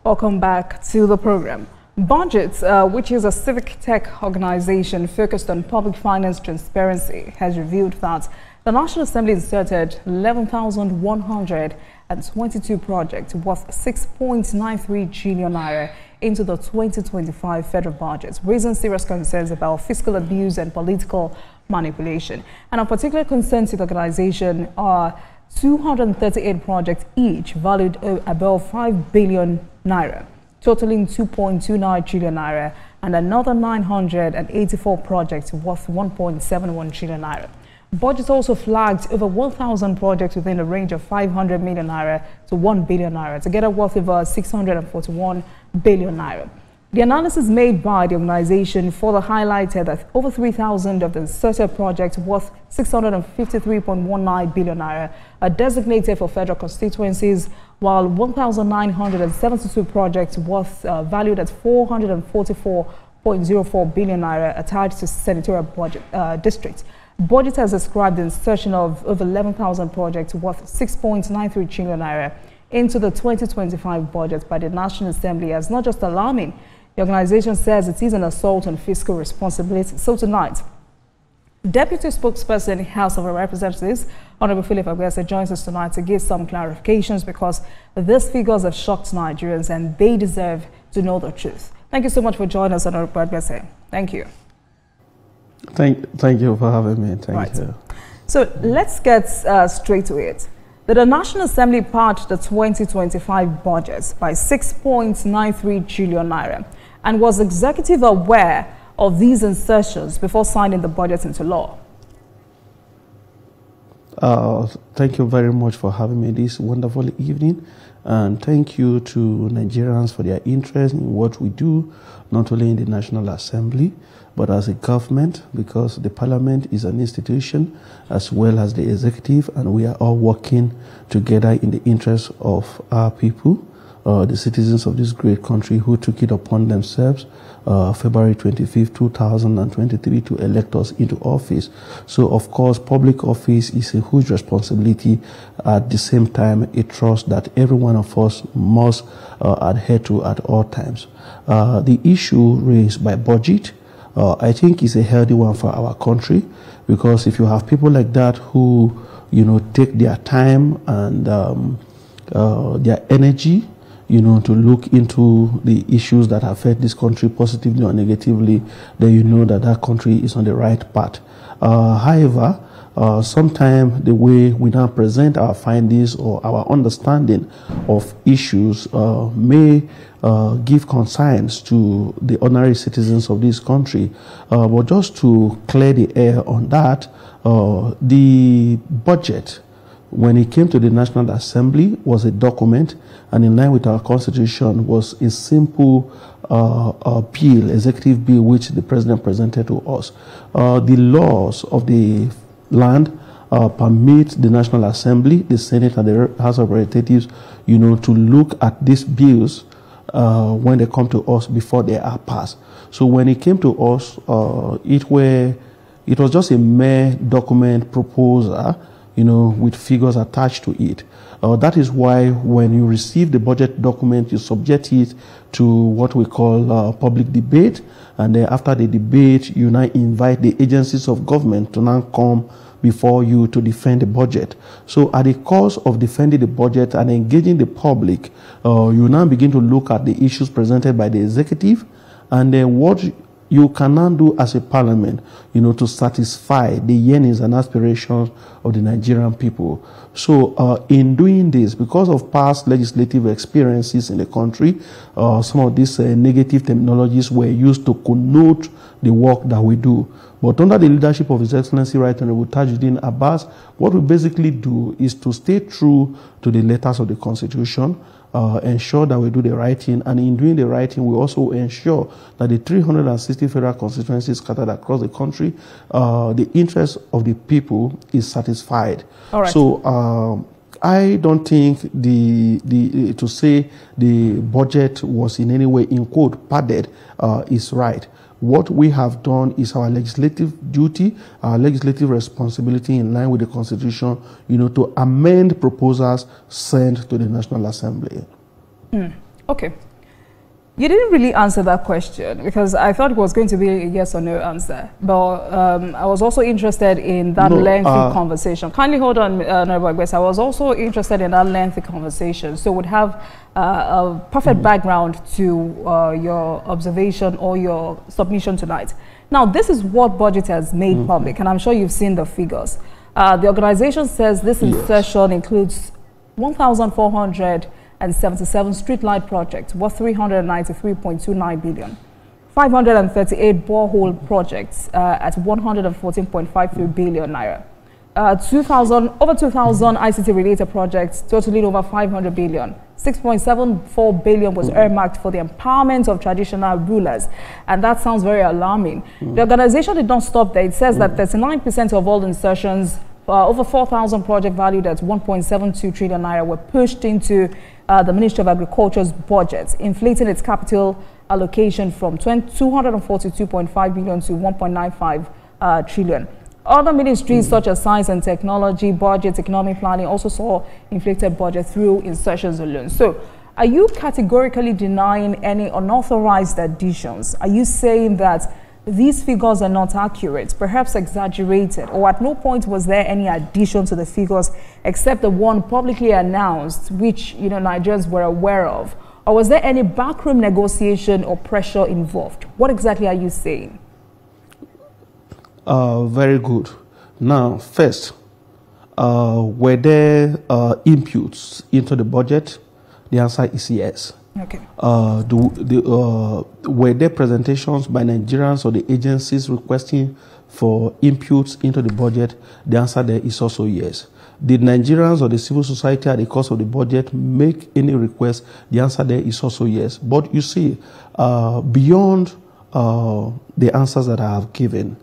Welcome back to the program. Budgets, which is a civic tech organization focused on public finance transparency, has revealed that the National Assembly inserted 11,122 projects worth 6.93 trillion naira into the 2025 federal budget, raising serious concerns about fiscal abuse and political manipulation. And of particular concern to the organization are 238 projects, each valued above 5 billion naira, totaling 2.29 trillion naira, and another 984 projects worth 1.71 trillion naira. Budget also flagged over 1,000 projects within a range of 500 million naira to 1 billion naira, together worth over 641 billion naira. The analysis made by the organization further highlighted that over 3,000 of the inserted projects worth 653.19 billion naira are designated for federal constituencies, while 1,972 projects worth valued at 444.04 billion naira attached to senatorial budget districts. Budget has described the insertion of over 11,000 projects worth 6.93 trillion naira into the 2025 budget by the National Assembly as not just alarming. The organization says it is an assault on fiscal responsibility. So tonight, Deputy Spokesperson, House of Representatives, Honorable Philip Agbese, joins us tonight to give some clarifications because these figures have shocked Nigerians and they deserve to know the truth. Thank you so much for joining us, Honorable Agbese. Thank you. Thank you for having me. Thank you. So let's get straight to it. The National Assembly passed the 2025 budget by 6.93 trillion naira. And was the executive aware of these insertions before signing the budget into law? Thank you very much for having me this wonderful evening. And thank you to Nigerians for their interest in what we do, not only in the National Assembly, but as a government, because the Parliament is an institution as well as the executive, and we are all working together in the interest of our people. The citizens of this great country who took it upon themselves February 25th, 2023 to elect us into office. So, of course, public office is a huge responsibility. At the same time, a trust that every one of us must adhere to at all times. The issue raised by budget, I think, is a healthy one for our country, because if you have people like that who, take their time and their energy, to look into the issues that affect this country positively or negatively, then you know that that country is on the right path. However, sometimes the way we now present our findings or our understanding of issues may give concerns to the ordinary citizens of this country. But just to clear the air on that, the budget, when it came to the National Assembly, was a document, and in line with our constitution was a simple bill, executive bill, which the president presented to us. The laws of the land permit the National Assembly, the Senate, and the House of Representatives, to look at these bills when they come to us before they are passed. So when it came to us, it was just a mere document proposal, with figures attached to it. That is why when you receive the budget document, you subject it to what we call public debate. And then after the debate, you now invite the agencies of government to now come before you to defend the budget. So at the course of defending the budget and engaging the public, you now begin to look at the issues presented by the executive, and then what you cannot do as a parliament, to satisfy the yearnings and aspirations of the Nigerian people. So in doing this, because of past legislative experiences in the country, some of these negative terminologies were used to connote the work that we do. But under the leadership of His Excellency Right Honorable Tajuddin Abbas, what we basically do is to stay true to the letters of the Constitution, ensure that we do the right thing, and in doing the right thing, we also ensure that the 360 federal constituencies scattered across the country, the interest of the people is satisfied. All right. So I don't think to say the budget was in any way, in quote, padded is right. What we have done is our legislative duty, our legislative responsibility in line with the Constitution, to amend proposals sent to the National Assembly. Okay. You didn't really answer that question because I thought it was going to be a yes or no answer. But I was also interested in that lengthy conversation. Kindly hold on, Honorable Agbese. I was also interested in that lengthy conversation. So would have a perfect background to your observation or your submission tonight. Now, this is what budget has made public, and I'm sure you've seen the figures. The organization says this insertion includes 1,477 streetlight projects worth 393.29 billion, 538 borehole projects at 114.53 billion naira, over 2,000 ICT-related projects totaling over 500 billion. 6.74 billion was earmarked for the empowerment of traditional rulers, and that sounds very alarming. The organization did not stop there. It says that 39% of all insertions, over 4,000 projects valued at 1.72 trillion naira, were pushed into the Ministry of Agriculture's budget, inflating its capital allocation from 242.5 billion to 1.95 trillion. Other ministries such as Science and Technology, Budget, Economic Planning also saw inflated budget through insertions alone. So, are you categorically denying any unauthorized additions? Are you saying that these figures are not accurate, perhaps exaggerated, or at no point was there any addition to the figures except the one publicly announced, which Nigerians were aware of? Or was there any backroom negotiation or pressure involved? What exactly are you saying? Very good. Now, first, were there inputs into the budget? The answer is yes. Okay. Were there presentations by Nigerians or the agencies requesting for inputs into the budget? The answer there is also yes. Did Nigerians or the civil society at the cost of the budget make any request? The answer there is also yes. But you see, beyond the answers that I have given,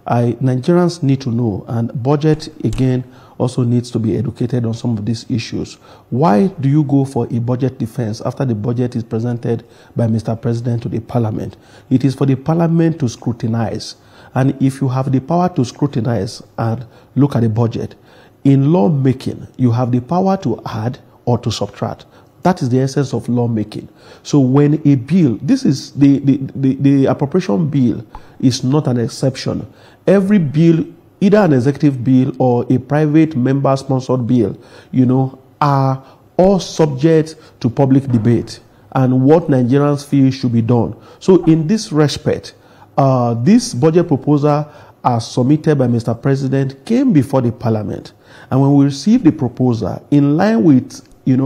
Nigerians need to know, and budget again also needs to be educated on some of these issues. Why do you go for a budget defense after the budget is presented by Mr. President to the Parliament? It is for the Parliament to scrutinize. And if you have the power to scrutinize and look at the budget, in lawmaking, you have the power to add or to subtract. That is the essence of lawmaking. So when a bill, this is the appropriation bill is not an exception. Every bill, either an executive bill or a private member-sponsored bill, are all subject to public debate and what Nigerians feel should be done. So in this respect, this budget proposal as submitted by Mr. President came before the Parliament. And when we received the proposal, in line with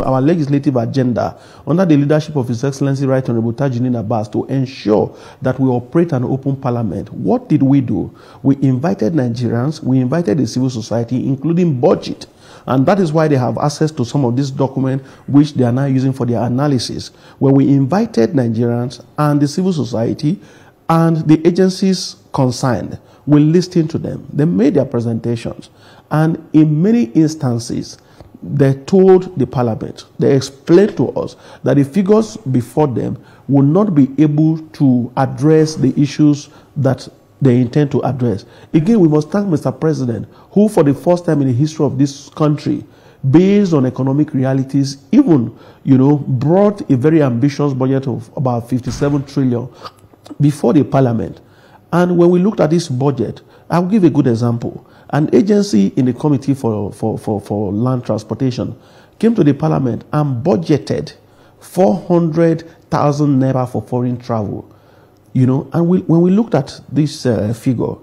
our legislative agenda under the leadership of His Excellency Right Honorable Tajudeen Abbas to ensure that we operate an open parliament, what did we do? We invited Nigerians, we invited the civil society, including budget. And that is why they have access to some of these documents which they are now using for their analysis. Where we invited Nigerians and the civil society and the agencies concerned, we listened to them. They made their presentations. And in many instances, they told the Parliament, they explained to us that the figures before them will not be able to address the issues that they intend to address. Again, we must thank Mr. President, who for the first time in the history of this country, based on economic realities, even, brought a very ambitious budget of about 57 trillion before the Parliament. And when we looked at this budget, I'll give a good example. An agency in the Committee for Land Transportation came to the Parliament and budgeted 400,000 naira for foreign travel. And when we looked at this figure,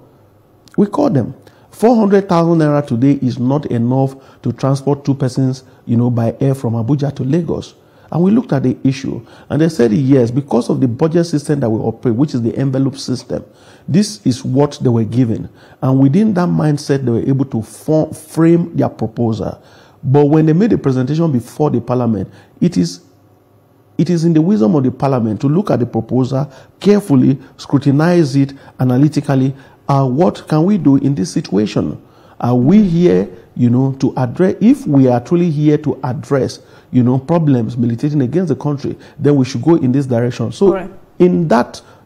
we called them. 400,000 naira today is not enough to transport two persons, by air from Abuja to Lagos. And we looked at the issue, and they said yes, because of the budget system that we operate, which is the envelope system, this is what they were given. And within that mindset, they were able to frame their proposal. But when they made a presentation before the Parliament, it is in the wisdom of the Parliament to look at the proposal carefully, scrutinize it analytically. What can we do in this situation? Are we here, to address, if we are truly here to address, problems militating against the country, then we should go in this direction. So right.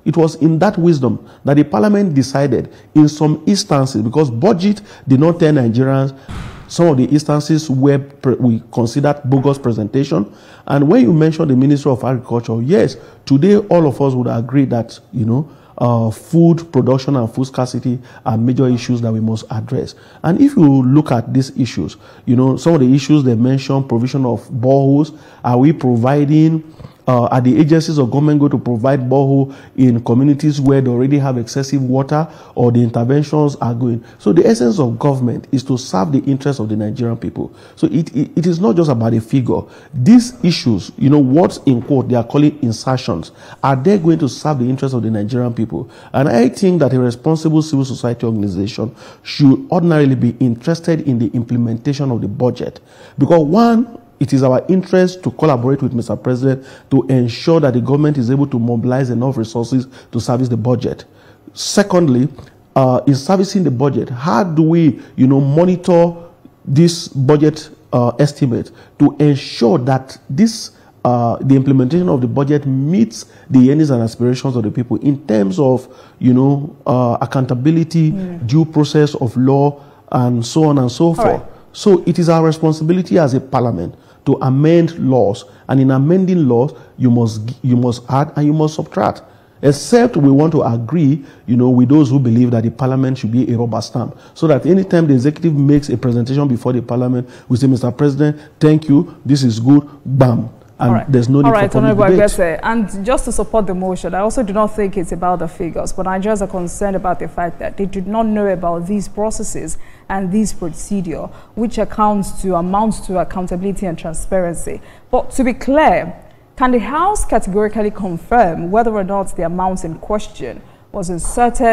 It was in that wisdom that the Parliament decided in some instances, because budget did not tell Nigerians, some of the instances where we considered bogus presentation. And when you mention the Ministry of Agriculture, yes, today all of us would agree that, food production and food scarcity are major issues that we must address. And if you look at these issues, some of the issues they mentioned, provision of boreholes, are we providing, are the agencies of government going to provide borehole in communities where they already have excessive water, or the interventions are going? So the essence of government is to serve the interests of the Nigerian people. So it is not just about a figure. These issues, what in quote they are calling insertions, are they going to serve the interests of the Nigerian people? And I think that a responsible civil society organization should ordinarily be interested in the implementation of the budget, because one, it is our interest to collaborate with Mr. President to ensure that the government is able to mobilize enough resources to service the budget. Secondly, in servicing the budget, how do we, monitor this budget estimate to ensure that this the implementation of the budget meets the needs and aspirations of the people in terms of, accountability, due process of law, and so on and so forth. Right. So it is our responsibility as a parliament to amend laws, and in amending laws, you must add and you must subtract. Except we want to agree, with those who believe that the parliament should be a rubber stamp, so that anytime the executive makes a presentation before the parliament, we say, Mr. President, thank you, this is good, bam. And there's no need for public debate. Agbese, and just to support the motion, I also do not think it's about the figures, but Nigerians are concerned about the fact that they do not know about these processes and this procedure, which amounts to accountability and transparency. But to be clear, can the House categorically confirm whether or not the amount in question was inserted